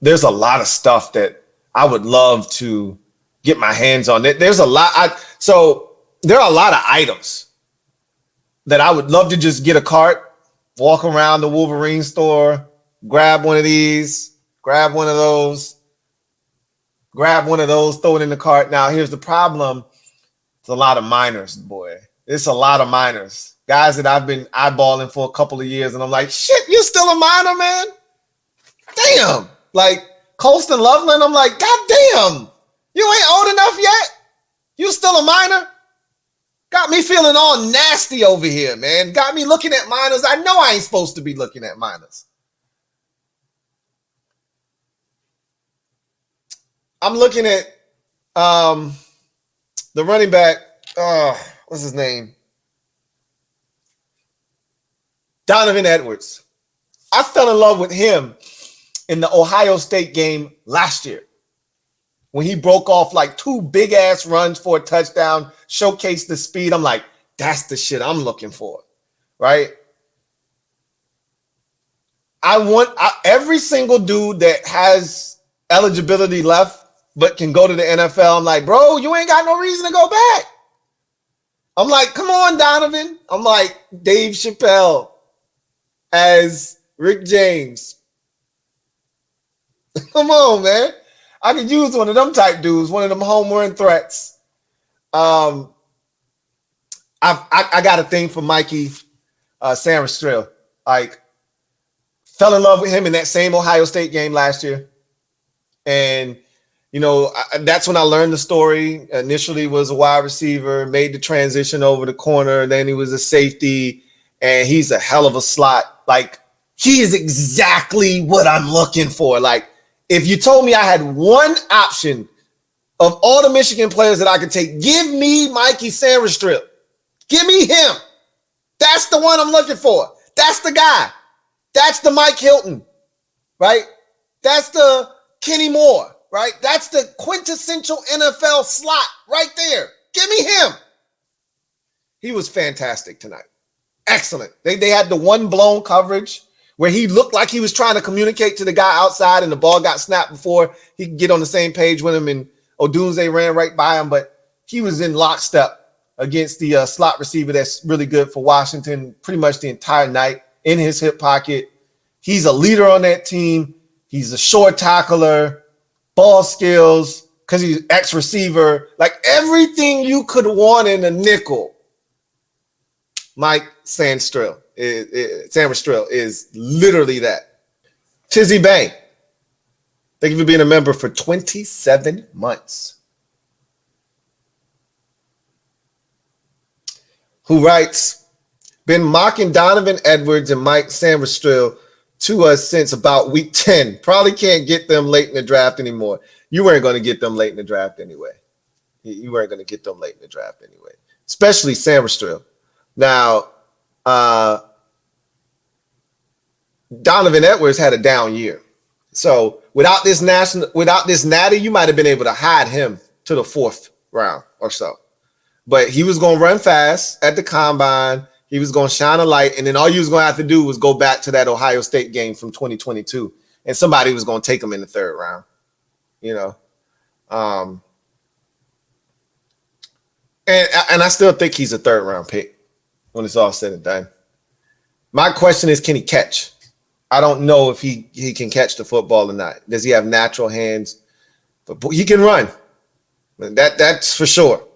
there's a lot of stuff that I would love to get my hands on. There's a lot. So there are a lot of items that I would love to just get a cart, walk around the Wolverine store, grab one of these, grab one of those, throw it in the cart. Now, here's the problem. It's a lot of minors, boy. It's a lot of minors. Guys that I've been eyeballing for a couple of years, and I'm like, shit, you still a minor, man? Damn. Like, Colston Loveland, I'm like, God damn. You ain't old enough yet? You still a minor? Got me feeling all nasty over here, man. Got me looking at minors. I know I ain't supposed to be looking at minors. I'm looking at the running back. What's his name? Donovan Edwards. I fell in love with him in the Ohio State game last year when he broke off like 2 big-ass runs for a touchdown, showcased the speed. I'm like, that's the shit I'm looking for, right? I want every single dude that has eligibility left but can go to the NFL. I'm like, bro, you ain't got no reason to go back. I'm like, come on, Donovan. I'm like, Dave Chappelle as Rick James. Come on, man. I could use one of them type dudes, one of them home run threats. I got a thing for Mikey Sammerstrill. Like, fell in love with him in that same Ohio State game last year. And, you know, that's when I learned the story. Initially was a wide receiver, made the transition over the corner. Then he was a safety, and he's a hell of a slot. Like, he is exactly what I'm looking for. Like, if you told me I had one option of all the Michigan players that I could take, give me Mikey Sammerstrill. Give me him. That's the one I'm looking for. That's the guy. That's the Mike Hilton, right? That's the Kenny Moore, right? That's the quintessential NFL slot right there. Give me him. He was fantastic tonight. Excellent. They had the one blown coverage where he looked like he was trying to communicate to the guy outside and the ball got snapped before he could get on the same page with him, and Odunze ran right by him, but he was in lockstep against the slot receiver that's really good for Washington pretty much the entire night in his hip pocket. He's a leader on that team. He's a short tackler, ball skills, because he's ex-receiver. Like everything you could want in a nickel, Mike Sammerstrill is literally that. Tizzy Bang, thank you for being a member for 27 months. Who writes, been mocking Donovan Edwards and Mike Sammerstrill to us since about week 10. Probably can't get them late in the draft anymore. You weren't going to get them late in the draft anyway. You weren't going to get them late in the draft anyway, especially Sammerstrill. Now, Donovan Edwards had a down year. So without this Natty, you might have been able to hide him to the 4th round or so. But he was going to run fast at the combine. He was going to shine a light. And then all you was going to have to do was go back to that Ohio State game from 2022. And somebody was going to take him in the 3rd round, you know. And I still think he's a 3rd round pick when it's all said and done. My question is, can he catch? I don't know if he can catch the football or not. Does he have natural hands? But he can run. That's for sure.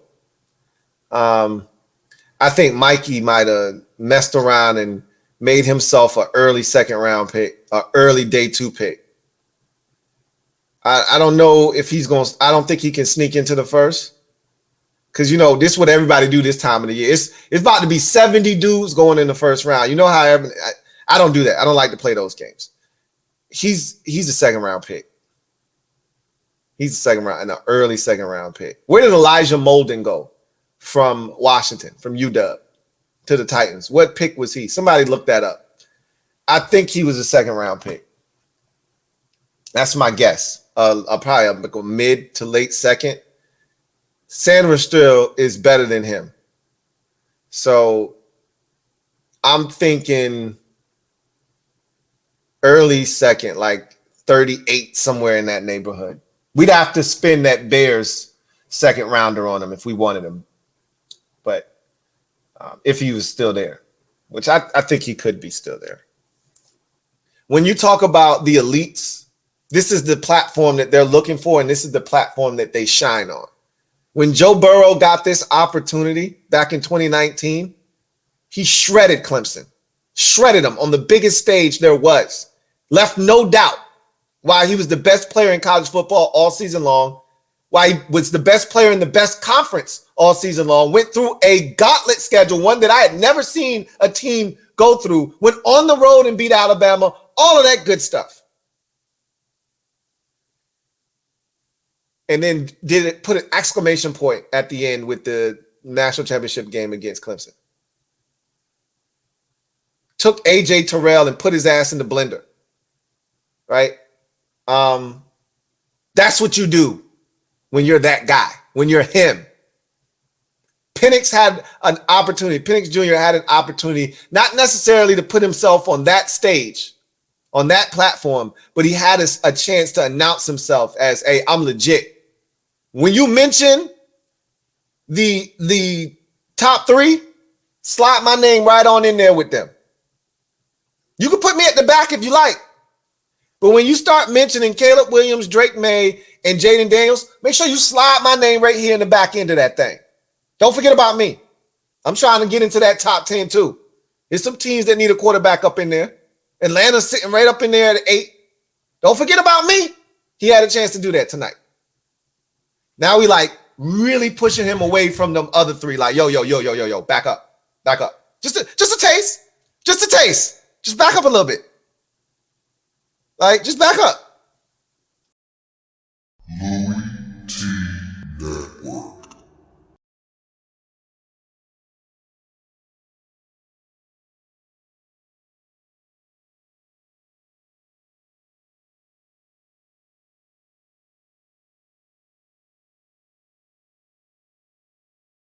I think Mikey might have messed around and made himself an early 2nd round pick, an early day 2 pick. I don't know if he's going to – I don't think he can sneak into the 1st. Because, you know, this is what everybody do this time of the year. It's about to be 70 dudes going in the 1st round. You know how I don't do that. I don't like to play those games. He's a 2nd round pick. He's a 2nd round, an early 2nd round pick. Where did Elijah Molden go from Washington, from UW to the Titans? What pick was he? Somebody look that up. I think he was a 2nd round pick. That's my guess. Probably a mid to late 2nd. Sammerstrill is better than him. So I'm thinking early 2nd, like 38, somewhere in that neighborhood. We'd have to spend that Bears second rounder on him if we wanted him. But if he was still there, which I think he could be still there. When you talk about the elites, this is the platform that they're looking for, and this is the platform that they shine on. When Joe Burrow got this opportunity back in 2019, he shredded Clemson, shredded them on the biggest stage there was, left no doubt why he was the best player in college football all season long, why he was the best player in the best conference all season long, went through a gauntlet schedule, one that I had never seen a team go through, went on the road and beat Alabama, all of that good stuff. And then put an exclamation point at the end with the national championship game against Clemson. Took A.J. Terrell and put his ass in the blender, right? That's what you do when you're that guy, when you're him. Penix had an opportunity. Penix Jr. had an opportunity, not necessarily to put himself on that stage, on that platform, but he had a chance to announce himself as, hey, I'm legit. When you mention the top three, slide my name right on in there with them. You can put me at the back if you like. But when you start mentioning Caleb Williams, Drake May, and Jaden Daniels, make sure you slide my name right here in the back end of that thing. Don't forget about me. I'm trying to get into that top 10 too. There's some teams that need a quarterback up in there. Atlanta's sitting right up in there at 8. Don't forget about me. He had a chance to do that tonight. Now we like really pushing him away from them other three. Like, yo, back up. Just a taste. Just back up a little bit. Like, just back up.